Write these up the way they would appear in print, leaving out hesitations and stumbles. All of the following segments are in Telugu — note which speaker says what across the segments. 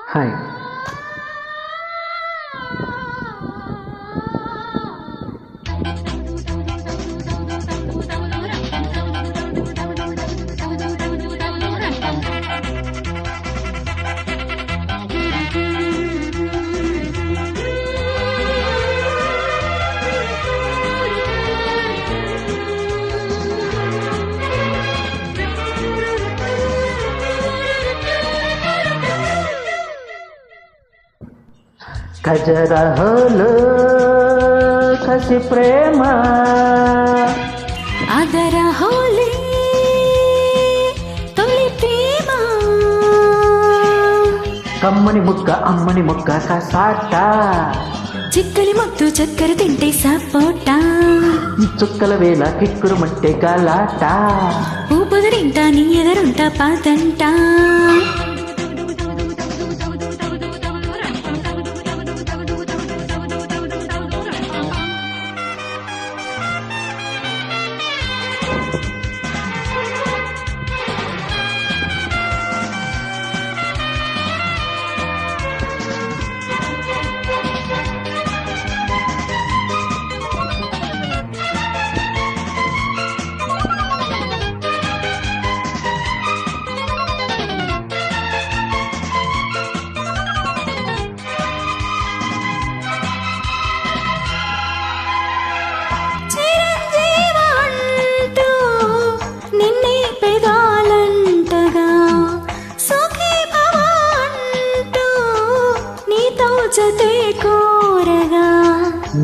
Speaker 1: హాయ్. ఖజరహోలో కసి ప్రేమ
Speaker 2: అదరహోలే తొలి ప్రేమ
Speaker 1: కమ్మని ముక్క అమ్మని ముక్క కసాట
Speaker 2: చిక్కలి ముద్దు చక్కెర తింటే సపోటా
Speaker 1: చుక్కల వేళ కిక్కురు మట్టే గలాట
Speaker 2: ఊపదరింటా నీ ఎదరుంటా పాతంటా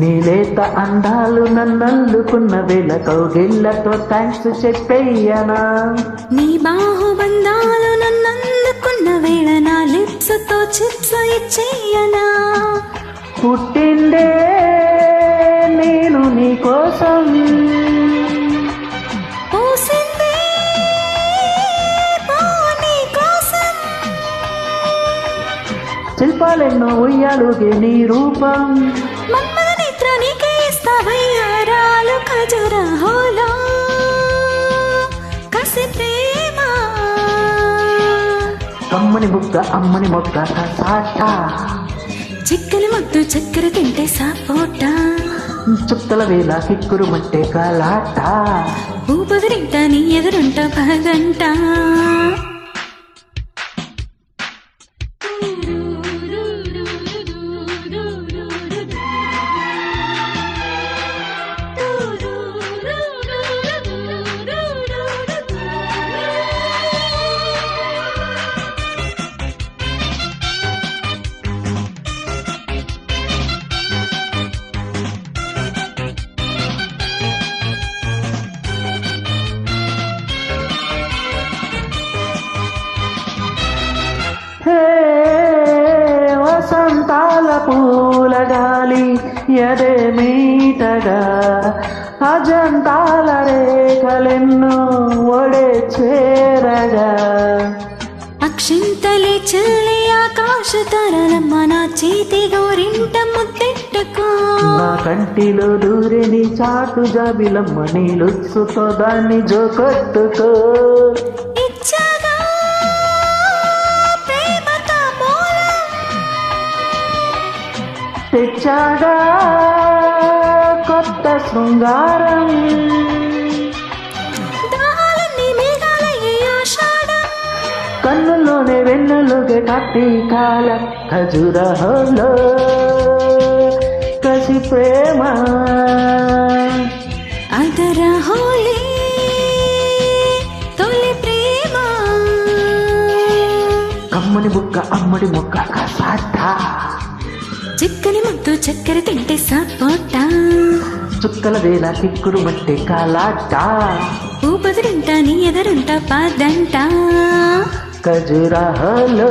Speaker 1: నీలేత అందాలు నన్నల్లుకున్న వేళ కౌగిళ్లతో థ్యాంక్స్ చెప్పేయనా
Speaker 2: నీ బాహుబంధాలు నన్నందుకున్న వేళ నా లిప్స్ తో చిప్స్ ఇచ్చేయనా
Speaker 1: పుట్టిందే నేను నీ కోసం
Speaker 2: పూసిందే నీ కోసం
Speaker 1: శిల్పాలెన్నో ఉయ్యాలుగే నీ రూపం
Speaker 2: మన్మథ నేత్ర నీకే ఇస్తా వయ్యారాలు ఖజురహోలో కసి ప్రేమ
Speaker 1: కమ్మని ముక్క అమ్మని మొక్క కసాట
Speaker 2: చిక్కలి ముద్దు చక్కెర తింటే సపోటా
Speaker 1: చుక్కల వేళ కిక్కురు మట్టే గలాట
Speaker 2: ఊపదరింటా నీ ఎదురుంటా పగంటా
Speaker 1: వసంతాల పూల గాలి ఎదే మీటగా అజంతాల రేఖలెన్నో ఒడే చేరగా
Speaker 2: అక్షింతలే చల్లి ఆకాశ తరలమ్మ నా చేతి గోరింట ముద్దెట్టుకో
Speaker 1: నా కంటిలో దూరిని చాటు జాబిలమ్మ నీ లుత్సుతో దాన్ని జోకొట్టుకో
Speaker 2: ఇచ్చగా ప్రేమ తాంబూలం
Speaker 1: తెచ్చాగా కొత్త శృంగారం
Speaker 2: దాహాలన్నీ మేఘాలయ్యే ఆషాఢం
Speaker 1: కన్నుల్లోనే వెన్నులుగే కట్టి కాల ఖజురహోలో కసి ప్రేమ
Speaker 2: అదరహోలే తొలి ప్రేమ
Speaker 1: కమ్మని ముక్క అమ్మడి ముక్క కసాట
Speaker 2: చిక్కని ముద్దు చక్కెర తింటే సపోటా
Speaker 1: చుక్కల వేళ కిక్కురు మట్టే కాలాట
Speaker 2: ఊపదరింటా నీ ఎదరుంటా పాదంటా
Speaker 1: ఖజురహోలో